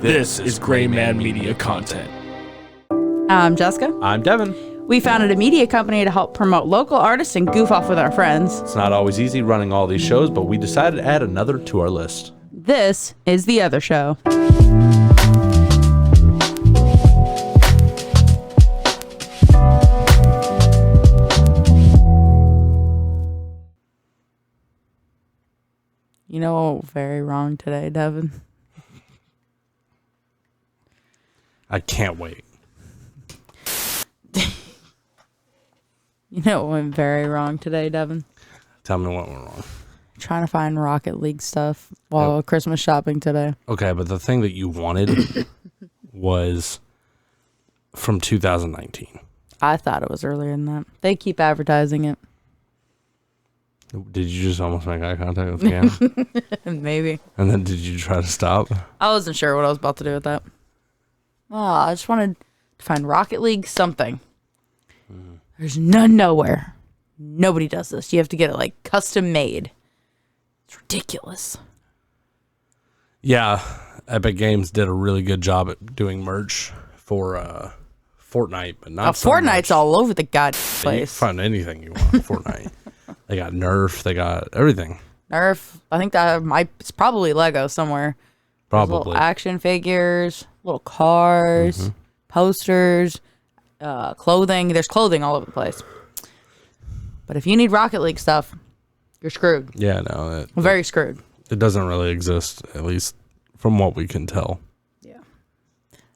This is Grayman Media content. I'm Jessica. I'm Devin. We founded a media company to help promote local artists and goof off with our friends. It's not always easy running all these shows, but we decided to add another to our list. This is The Other Show. You know, very wrong today, Devin. I can't wait. You know what went very wrong today, Devin? Tell me what went wrong. Trying to find Rocket League stuff while Christmas shopping today. Okay, but the thing that you wanted was from 2019. I thought it was earlier than that. They keep advertising it. Did you just almost make eye contact with the camera? Maybe. And then did you try to stop? I wasn't sure what I was about to do with that. Oh, I just wanted to find Rocket League something. There's none nowhere. Nobody does this. You have to get it like custom made. It's ridiculous. Yeah, Epic Games did a really good job at doing merch for Fortnite, but not so Fortnite's much. all over the god You can place. find anything you want on Fortnite. They got Nerf, they got everything. Nerf. I think it's probably Lego somewhere. There's Probably. little action figures, little cars, posters, clothing. There's clothing all over the place. But if you need Rocket League stuff, you're screwed. Yeah, no, Very screwed. it doesn't really exist, at least from what we can tell. Yeah.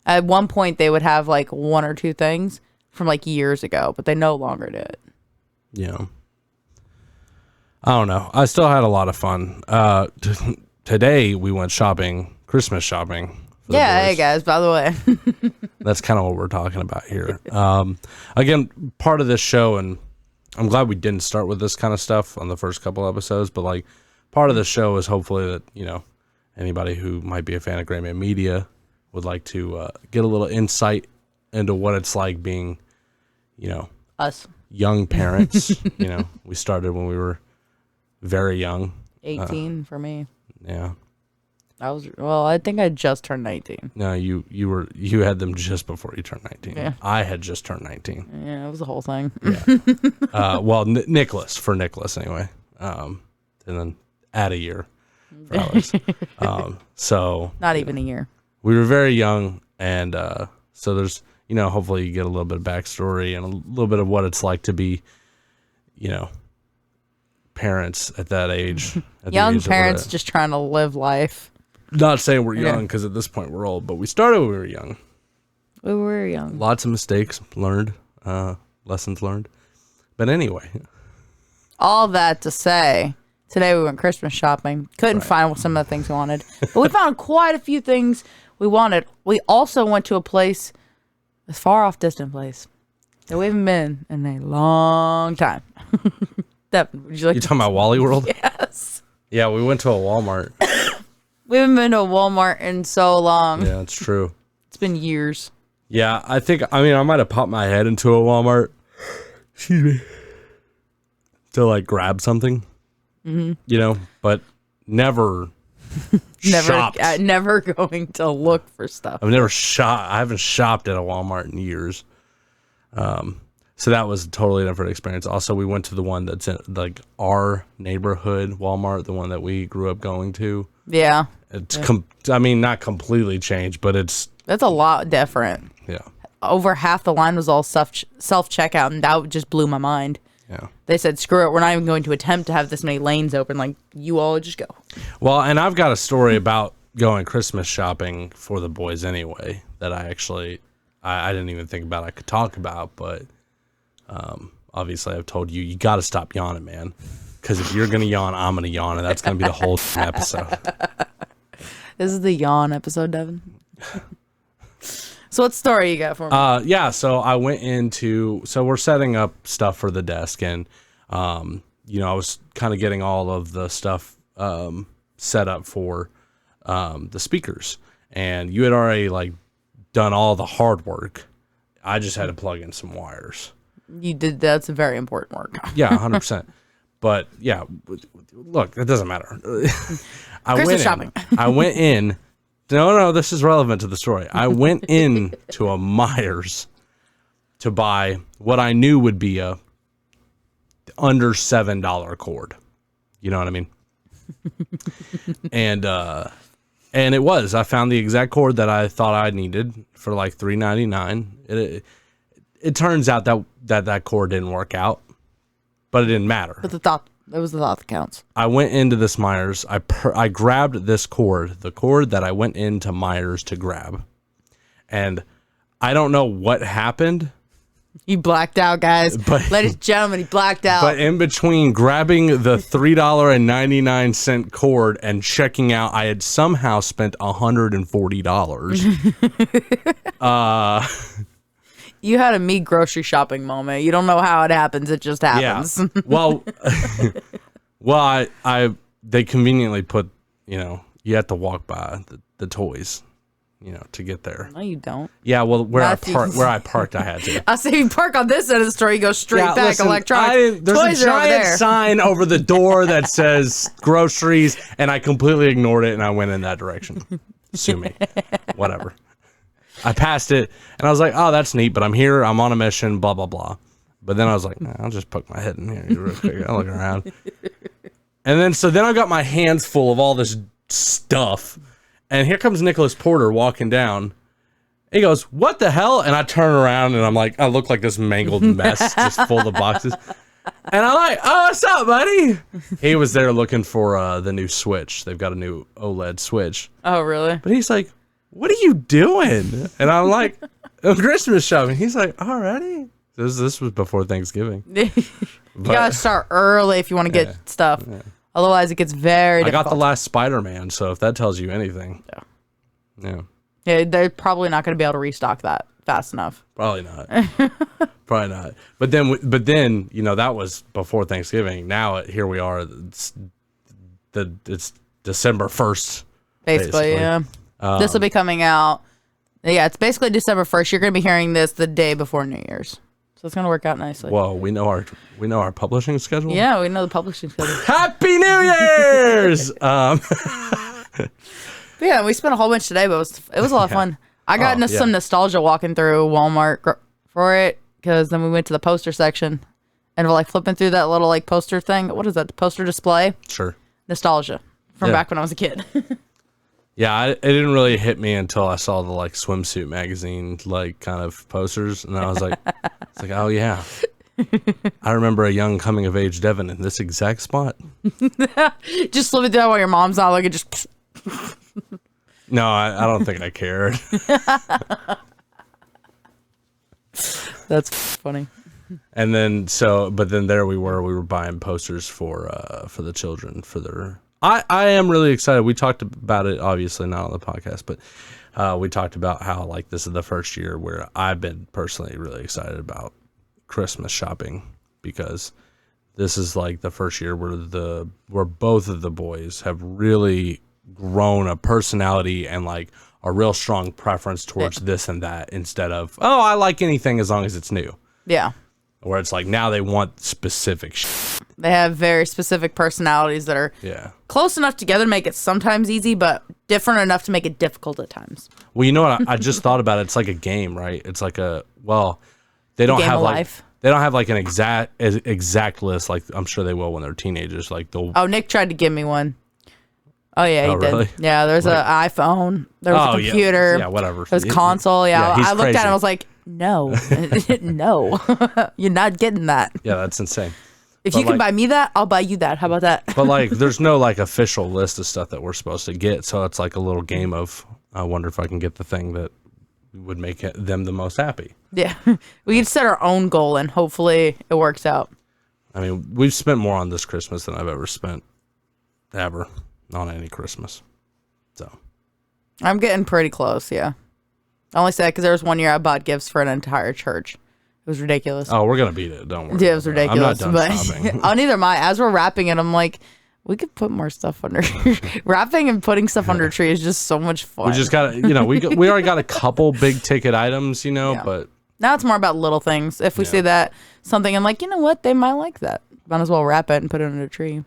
At one point, they would have like one or two things from like years ago, but they no longer do it. Yeah. I don't know. I still had a lot of fun. Today we went shopping, Christmas shopping. For the Yeah, hey boys. guys, by the way. That's kind of what we're talking about here. Again, part of this show, and I'm glad we didn't start with this kind of stuff on the first couple episodes, but like part of the show is hopefully that, you know, anybody who might be a fan of Grayman Media would like to get a little insight into what it's like being, you know, Us. young parents. You know, we started when we were very young. 18 for me. Yeah. I think I just turned 19. No, you had them just before you turned 19. Yeah. I had just turned 19. Yeah, it was the whole thing. Yeah. Well, Nicholas anyway. And then add a year for Alex. So Not even a year. we were very young, and so there's, you know, hopefully you get a little bit of backstory and a little bit of what it's like to be, you know, parents at that age. At the Young age that parents we're at. just trying to live life. Not saying we're Yeah. young, because at this point we're old, but we started when we were young. We were young. Lots of mistakes learned, lessons learned. But anyway, All that to say, today we went Christmas shopping. Couldn't find some of the things we wanted, but we found quite a few things we wanted. We also went to a far off distant place that we haven't been in a long time. Devin, would you like you talking about Wally World? Yes. Yeah, we went to a Walmart. We haven't been to a Walmart in so long. Yeah, it's true. It's been years. Yeah, I might have popped my head into a Walmart. Excuse me. To like grab something. You know, but never shopped. Never going to look for stuff. I haven't shopped at a Walmart in years. So that was a totally different experience. Also, we went to the one that's in like our neighborhood Walmart, the one that we grew up going to. Yeah. It's not completely changed, but it's That's a lot different. yeah. Over half the line was all self-checkout, and that just blew my mind. Yeah. They said, screw it, we're not even going to attempt to have this many lanes open. Like, you all just go. Well, and I've got a story about going Christmas shopping for the boys anyway that I actually I didn't even think about I could talk about, but obviously I've told you got to stop yawning, man. Because if you're going to yawn, I'm going to yawn, and that's going to be the whole episode. This is the yawn episode, Devin. So what story you got for me? Yeah, so I went so we're setting up stuff for the desk, and, you know, I was kind of getting all of the stuff set up for the speakers, and you had already, like, done all the hard work. I just had to plug in some wires. You did. That's very important work. Yeah, 100%. But, yeah, look, it doesn't matter. Christmas shopping. I went in. No, this is relevant to the story. I went in to a Myers to buy what I knew would be a under $7 cord. You know what I mean? And it was. I found the exact cord that I thought I needed for like $3.99. It turns out that cord didn't work out, but it didn't matter. But it was the thought that counts. I went into this Myers. I grabbed this cord, the cord that I went into Myers to grab, and I don't know what happened. You blacked out, guys. Ladies and gentlemen, he blacked out. But in between grabbing the $3.99 cord and checking out, I had somehow spent $140. You had a me grocery shopping moment. You don't know how it happens. It just happens. Yeah. Well, they conveniently put, you have to walk by the toys, to get there. No, you don't. Yeah, well, where I parked, I had to. I say you park on this end of the store, you go straight back. Listen, Electronics. There's Toys a are over giant there. sign over the door that says groceries, and I completely ignored it, and I went in that direction. Sue me. Whatever. I passed it, and I was like, oh, that's neat, but I'm here, I'm on a mission, blah, blah, blah. But then I was like, nah, I'll just poke my head in here real quick. I'll look around. And then I got my hands full of all this stuff. And here comes Nicholas Porter walking down. He goes, what the hell? And I turn around and I'm like, I look like this mangled mess just full of boxes. And I'm like, oh, what's up, buddy? He was there looking for the new Switch. They've got a new OLED Switch. Oh, really? But he's like, what are you doing? And I'm like, Christmas shopping. He's like, already? This was before Thanksgiving. You gotta start early if you want to get stuff. Yeah. Otherwise, it gets very difficult. I got the last Spider-Man, so if that tells you anything. Yeah, they're probably not going to be able to restock that fast enough. Probably not. Probably not. But then, that was before Thanksgiving. Now, here we are. It's December 1st. Basically. Yeah. This will be coming out. Yeah, it's basically December 1st. You're going to be hearing this the day before New Year's. So it's going to work out nicely. Whoa, we know our publishing schedule? Yeah, we know the publishing schedule. Happy New Year's! Yeah, we spent a whole bunch today, but it was a lot of fun. I got into some nostalgia walking through Walmart for it, because then we went to the poster section, and we're like flipping through that little like poster thing. What is that? The poster display? Sure. Nostalgia from back when I was a kid. Yeah, it didn't really hit me until I saw the like swimsuit magazine like kind of posters, and I was like, oh yeah, I remember a young coming of age Devin in this exact spot. Just slip it down while your mom's not looking. Just no, I don't think I cared. That's funny. And then but then there we were buying posters for the children for their. I am really excited. We talked about it, obviously not on the podcast, but we talked about how like this is the first year where I've been personally really excited about Christmas shopping, because this is like the first year where both of the boys have really grown a personality and like a real strong preference towards this and that, instead of, oh, I like anything as long as it's new. Yeah. Where it's like now they want specific shit. They have very specific personalities that are close enough together to make it sometimes easy, but different enough to make it difficult at times. Well, you know what? I just thought about it. It's like a game, right? It's like they don't have like life. They don't have like an exact list. Like I'm sure they will when they're teenagers. Like Nick tried to give me one. Oh yeah, he did. Really? Yeah, there's an iPhone. There was a computer. Yeah, whatever. There's console. Yeah, I looked crazy. at it. I was like, no, no, you're not getting that. Yeah, that's insane. If you can buy me that, I'll buy you that. How about that? But like, there's no like official list of stuff that we're supposed to get. So it's like a little game of, I wonder if I can get the thing that would make them the most happy. Yeah, we can set our own goal and hopefully it works out. I mean, we've spent more on this Christmas than I've ever spent on any Christmas. So I'm getting pretty close. Yeah, I only say that because there was one year I bought gifts for an entire church. It was ridiculous. Oh, we're gonna beat it. Don't worry. Yeah, it was ridiculous. I'm not done shopping. Oh, neither am I. As we're wrapping it, I'm like, we could put more stuff under. Wrapping and putting stuff under a tree is just so much fun. We just got we already got a couple big ticket items, but now it's more about little things. If we see that something, I'm like, you know what, they might like that. Might as well wrap it and put it under a tree.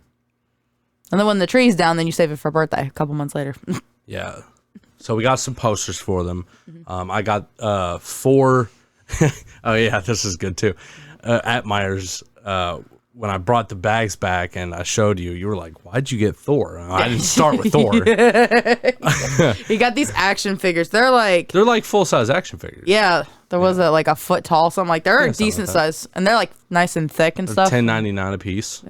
And then when the tree's down, then you save it for birthday a couple months later. Yeah. So we got some posters for them. I got 4. Oh yeah, this is good too. At Myers, when I brought the bags back and I showed you, you were like, "Why'd you get Thor?" I didn't start with Thor. You got these action figures. They're like full size action figures. Yeah, there was like a foot tall, something like they're a decent like that. size, and they're like nice and thick and stuff. $10.99 a piece.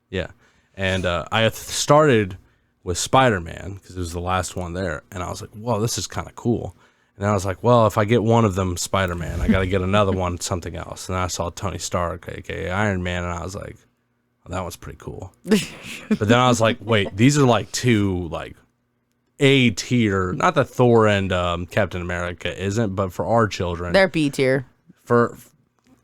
Yeah. And I started with Spider-Man because it was the last one there, and I was like, "Whoa, this is kind of cool." And then I was like, "Well, if I get one of them Spider-Man, I got to get another one something else." And I saw Tony Stark, aka Iron Man, and I was like, well, "That one's pretty cool." But then I was like, "Wait, these are like 2 like A tier. Not that Thor and Captain America isn't, but for our children, They're B tier.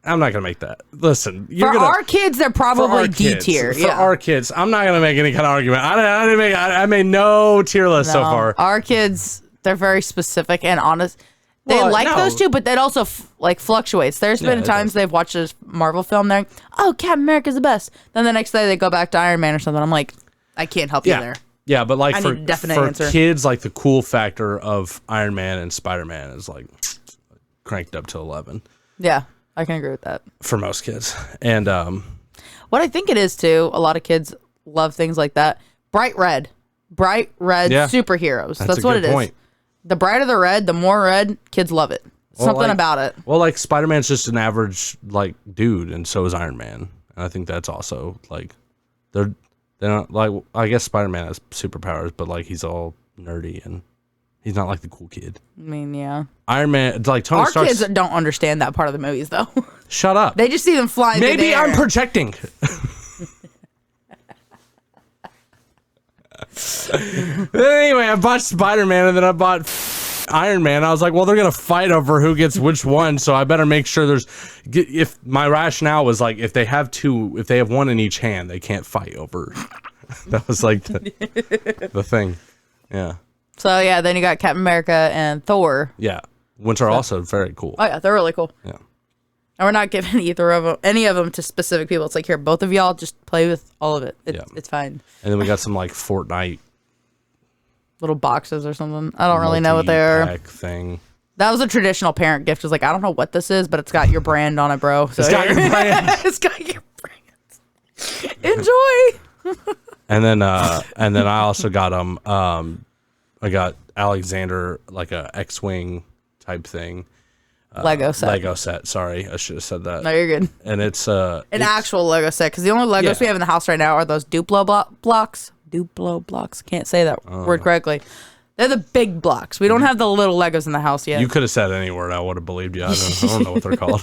I'm not gonna make that. Listen, Our kids, they're probably D tier. For our kids, I'm not gonna make any kind of argument. I made no tier list so far. Our kids, they're very specific and honest. They those two, but that also fluctuates. There's been times they've watched a Marvel film, they're like, "Oh, Captain America's the best." Then the next day they go back to Iron Man or something. I'm like, I can't help you there. Yeah, but like for answer. kids, like the cool factor of Iron Man and Spider-Man is like cranked up to 11. Yeah, I can agree with that. For most kids. And what I think it is too, a lot of kids love things like that. Bright red superheroes. That's what it is. The brighter the red, the more red, kids love it. Something about it. Well, like Spider-Man's just an average like dude, and so is Iron Man. And I think that's also like they're not like, I guess Spider-Man has superpowers, but like he's all nerdy and he's not like the cool kid. I mean, yeah. Iron Man, like Tony Stark. Our kids don't understand that part of the movies, though. Shut up. They just see them flying. Maybe I'm projecting. Anyway, I bought Spider-Man and then I bought Iron Man. I was like, well, they're gonna fight over who gets which one, so I better make sure there's. If my rationale was like, if they have one in each hand, they can't fight over. That was like the thing. Yeah. So yeah, then you got Captain America and Thor. Yeah, which are also very cool. Oh yeah, they're really cool. Yeah. And we're not giving any of them to specific people. It's like, here, both of y'all just play with all of it. It's fine. And then we got some like Fortnite little boxes or something. I don't really know what they are. Thing. That was a traditional parent gift. It was like, I don't know what this is, but it's got your brand on it, bro. So it's got your brand. It's got your brand. Enjoy. And then I also got I got Alexander, like a X-Wing type thing. Lego set. Sorry, I should have said that. No, you're good. And it's actual Lego set, because the only Legos we have in the house right now are those Duplo blocks. Duplo blocks. Can't say that word correctly. They're the big blocks. We don't have the little Legos in the house yet. You could have said any word. I would have believed you. I don't know what they're called.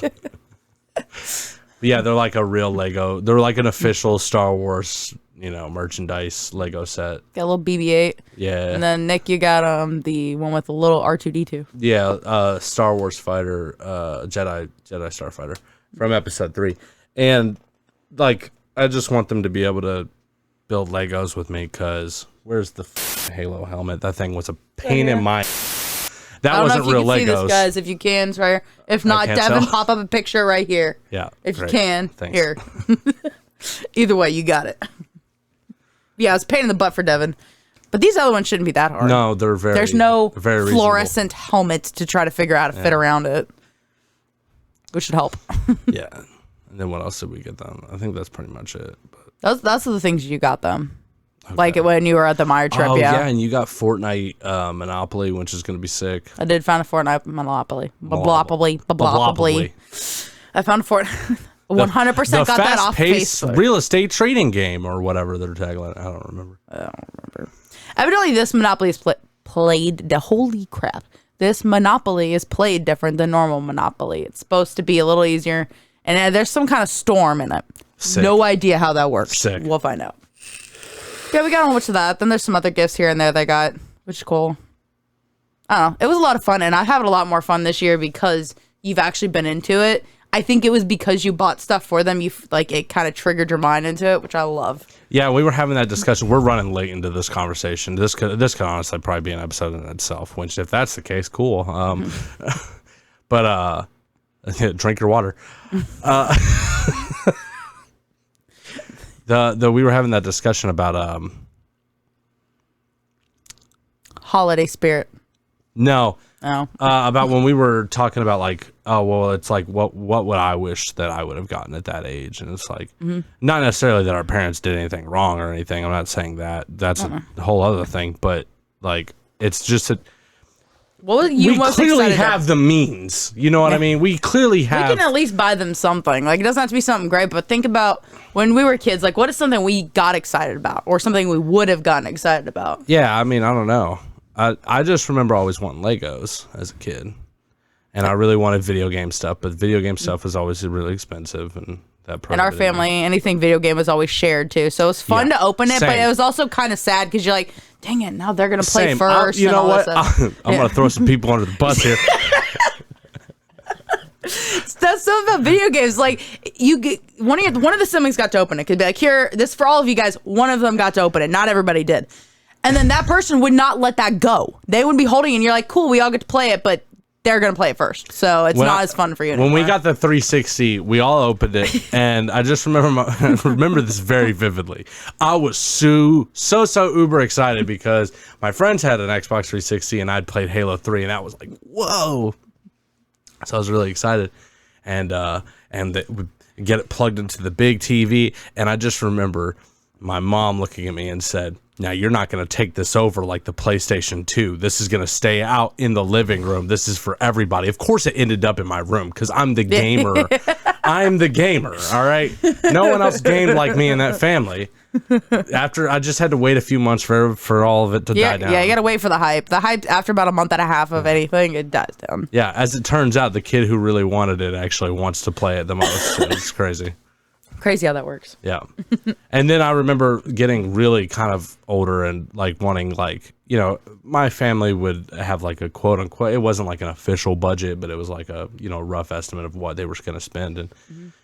But yeah, they're like a real Lego. They're like an official Star Wars, merchandise Lego set. Got a little BB-8. Yeah. And then Nick, you got the one with the little R2-D2. Yeah, Star Wars fighter, Jedi Starfighter from Episode 3, and like I just want them to be able to build Legos with me, because where's the Halo helmet? That thing was a pain in my. That wasn't real Legos. I don't know if you can see this, guys. If you can, it's right here. If not, Devin, pop up a picture right here. Yeah. If you can, thanks. Here. Either way, you got it. Yeah, it's a pain in the butt for Devin. But these other ones shouldn't be that hard. No, they're very. There's no very fluorescent helmet to try to figure out how to fit around it, which should help. Yeah. And then what else did we get them? I think that's pretty much it. But those are the things you got them. Okay. Like when you were at the Meyer trip, yeah, and you got Fortnite Monopoly, which is going to be sick. I did find a Fortnite Monopoly. Monopoly. I found a Fortnite. 100% got that off Facebook. Real estate trading game or whatever their tagline. I don't remember. Evidently, this Monopoly is played. Holy crap! This Monopoly is played different than normal Monopoly. It's supposed to be a little easier, and there's some kind of storm in it. Sick. No idea how that works. Sick. We'll find out. Yeah, we got a whole bunch of that. Then there's some other gifts here and there they got, which is cool. I don't know. It was a lot of fun, and I've had a lot more fun this year because you've actually been into it. I think it was because you bought stuff for them. It kind of triggered your mind into it, which I love. Yeah, we were having that discussion. We're running late into this conversation. This could honestly probably be an episode in itself. Which, if that's the case, cool. But drink your water. We were having that discussion about holiday spirit. No. Oh. About when we were talking about like, oh, well, it's like, what would I wish that I would have gotten at that age? And it's like, not necessarily that our parents did anything wrong or anything. I'm not saying that. That's a whole other thing. But like, it's just that What were you we most clearly excited have the means. You know what I mean? We clearly have. We can at least buy them something. Like, it doesn't have to be something great, but think about when we were kids. Like, what is something we got excited about, or something we would have gotten excited about? Yeah, I mean, I don't know. I just remember always wanting Legos as a kid, and I really wanted video game stuff. But video game stuff was always really expensive, and that. In our family, anything video game was always shared too, so it was fun to open it, but it was also kind of sad because you're like, dang it, now they're gonna play first. You and know all what? This I'm gonna throw some people under the bus here. That's something about video games. Like, you get one of the siblings got to open it. Could be like, here, this for all of you guys. One of them got to open it. Not everybody did. And then that person would not let that go. They would be holding it, and you're like, cool, we all get to play it, but they're going to play it first. So it's not as fun for you anymore. When we got the 360, we all opened it, and I just remember this very vividly. I was so uber excited because my friends had an Xbox 360, and I'd played Halo 3, and I was like, whoa. So I was really excited. And we get it plugged into the big TV, and I just remember my mom looking at me and said, now, you're not going to take this over like the PlayStation 2. This is going to stay out in the living room. This is for everybody. Of course, it ended up in my room because I'm the gamer. I'm the gamer, all right? No one else gamed like me in that family. After I just had to wait a few months for all of it to die down. Yeah, you got to wait for the hype. The hype, after about a month and a half of anything, it dies down. Yeah, as it turns out, the kid who really wanted it actually wants to play it the most. It's crazy. Crazy how that works. Yeah. And then I remember getting really kind of older and like wanting, like, you know, my family would have like a quote unquote, it wasn't like an official budget, but it was like a, you know, rough estimate of what they were going to spend. And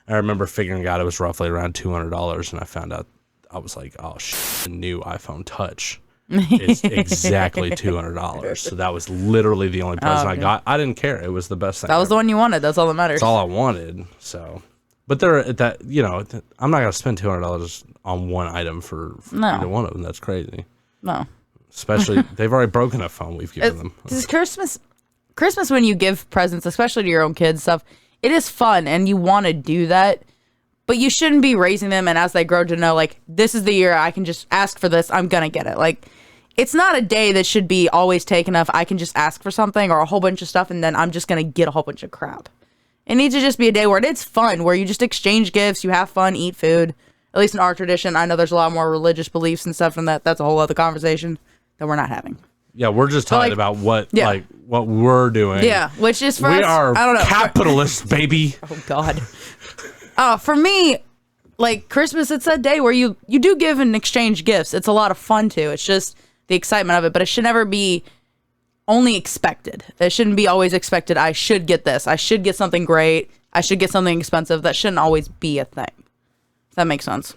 I remember figuring out it was roughly around $200. And I found out, I was like, oh, the new iPhone Touch is exactly $200. So that was literally the only present I got. I didn't care. It was the best thing. That was the one you wanted. That's all that matters. That's all I wanted. So. But they're at that, you know, I'm not going to spend $200 on one item for either one of them. That's crazy. No. Especially, they've already broken a phone we've given them. Because Christmas, when you give presents, especially to your own kids stuff, it is fun and you want to do that. But you shouldn't be raising them and as they grow to know, like, this is the year I can just ask for this. I'm going to get it. Like, it's not a day that should be always taken of I can just ask for something or a whole bunch of stuff and then I'm just going to get a whole bunch of crap. It needs to just be a day where it's fun, where you just exchange gifts, you have fun, eat food. At least in our tradition. I know there's a lot more religious beliefs and stuff, and that's a whole other conversation that we're not having. Yeah, we're just talking about what we're doing. Yeah, which is for we us, are I don't know. Capitalists, baby. Oh God. For me, like Christmas, it's a day where you do give and exchange gifts. It's a lot of fun too. It's just the excitement of it, but it should never be only expected. It shouldn't be always expected. I should get this. I should get something great. I should get something expensive. That shouldn't always be a thing. If that makes sense.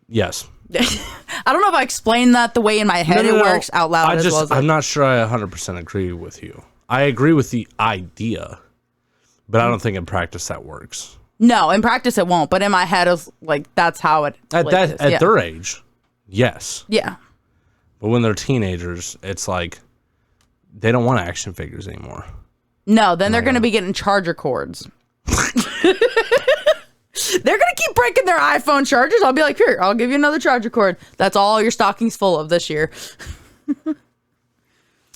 Yes. I don't know if I explained that the way in my head it works out loud as well as I'm not sure I 100% agree with you. I agree with the idea, but I don't think in practice that works. No, in practice it won't, but in my head it's like that's how it at their age. Yes. Yeah. But when they're teenagers, it's like they don't want action figures anymore. No, then they're going to be getting charger cords. They're going to keep breaking their iPhone chargers. I'll be like, here, I'll give you another charger cord. That's all your stocking's full of this year.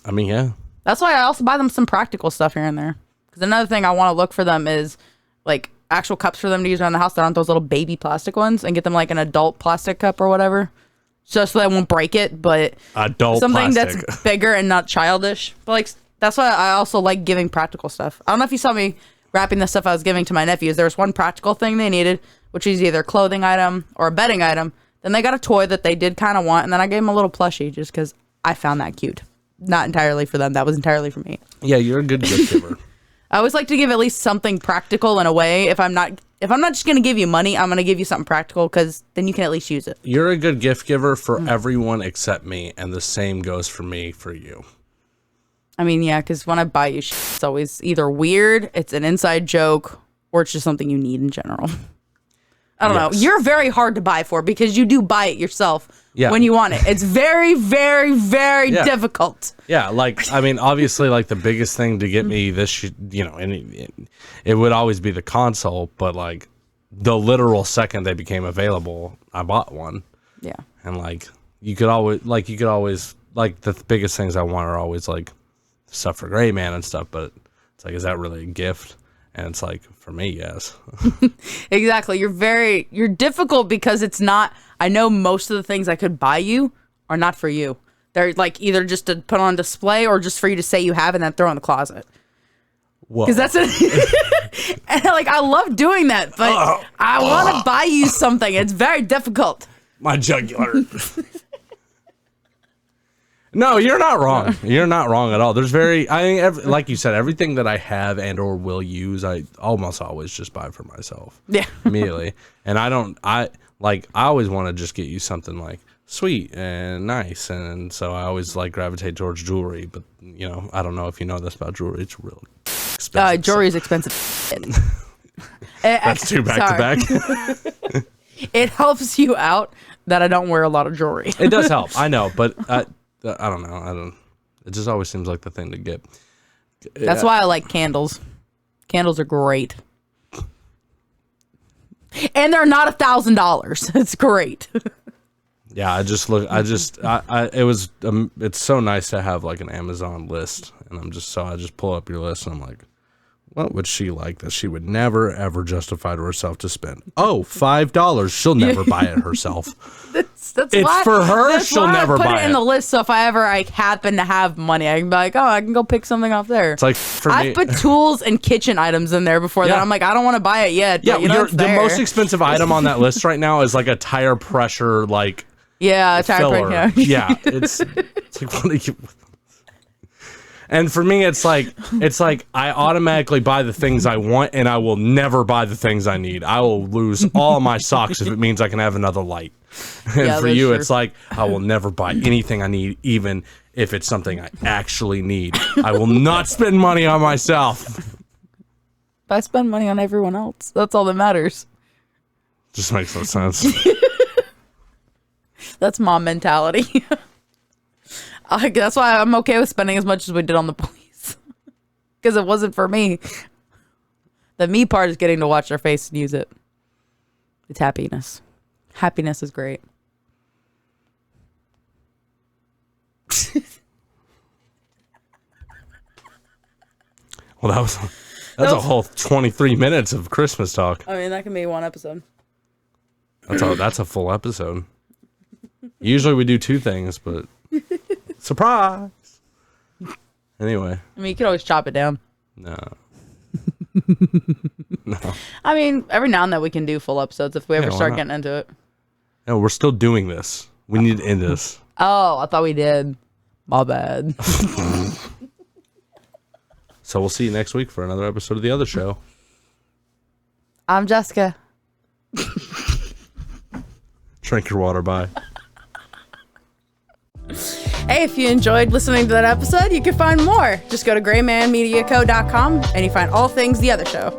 I mean, yeah. That's why I also buy them some practical stuff here and there. Because another thing I want to look for them is like actual cups for them to use around the house. That aren't those little baby plastic ones, and get them like an adult plastic cup or whatever. Just so that I won't break it, but something plastic. That's bigger and not childish. But like that's why I also like giving practical stuff. I don't know if you saw me wrapping the stuff I was giving to my nephews. There was one practical thing they needed, which is either a clothing item or a bedding item. Then they got a toy that they did kind of want, and then I gave them a little plushie just because I found that cute. Not entirely for them. That was entirely for me. Yeah, you're a good gift giver. I always like to give at least something practical in a way. If I'm not just going to give you money, I'm going to give you something practical because then you can at least use it. You're a good gift giver for everyone except me, and the same goes for me for you. I mean, yeah, because when I buy you shit, it's always either weird, it's an inside joke, or it's just something you need in general. I don't know. You're very hard to buy for because you do buy it yourself when you want it. It's very, very, very difficult. Yeah, like, I mean, obviously, like, the biggest thing to get me this, you know, and it would always be the console, but, like, the literal second they became available, I bought one. Yeah. And, like, you could always, like, the biggest things I want are always, like, stuff for Grayman and stuff, but it's like, is that really a gift? And it's like, for me, yes. Exactly. You're difficult because it's not, I know most of the things I could buy you are not for you. They're like either just to put on display or just for you to say you have and then throw in the closet. Whoa. Because that's it. And like, I love doing that, but I want to buy you something. It's very difficult. My jugular. No, you're not wrong. You're not wrong at all. There's like you said, everything that I have and or will use, I almost always just buy for myself. Yeah. Immediately. And I always want to just get you something like sweet and nice. And so I always like gravitate towards jewelry. But, you know, I don't know if you know this about jewelry. It's real expensive. Jewelry is expensive. That's two back to back. It helps you out that I don't wear a lot of jewelry. It does help. I know, but I don't know. It just always seems like the thing to get. That's why I like candles. Candles are great. And they're not $1,000. It's great. Yeah, it's so nice to have like an Amazon list. And I just pull up your list and I'm like, what would she like that she would never, ever justify to herself to spend? Oh, $5. She'll never buy it herself. That's it's why, for her. That's She'll why never I put buy it in the list. So if I ever happen to have money, I can be like, oh, I can go pick something off there. It's like for me, I put tools and kitchen items in there before that. I'm like, I don't want to buy it yet. Yeah, but, the most expensive item on that list right now is like a tire pressure, like tire filler. pressure. Yeah, it's like what are you? And for me, it's like I automatically buy the things I want, and I will never buy the things I need. I will lose all my socks if it means I can have another light. And for you, true. It's like I will never buy anything I need, even if it's something I actually need. I will not spend money on myself. I spend money on everyone else. That's all that matters. Just makes no sense. That's mom mentality. That's why I'm okay with spending as much as we did on the police. Because it wasn't for me. The me part is getting to watch their face and use it. It's happiness. Happiness is great. Well, that's a whole 23 minutes of Christmas talk. I mean, that can be one episode. That's a full episode. Usually we do two things, but surprise. Anyway. I mean, you could always chop it down. No. I mean, every now and then we can do full episodes if we ever start getting into it. No, we're still doing this. We need to end this. Oh, I thought we did. My bad. So we'll see you next week for another episode of The Other Show. I'm Jessica. Drink your water, bye. Hey, if you enjoyed listening to that episode, you can find more. Just go to graymanmediaco.com and you find all things The Other Show.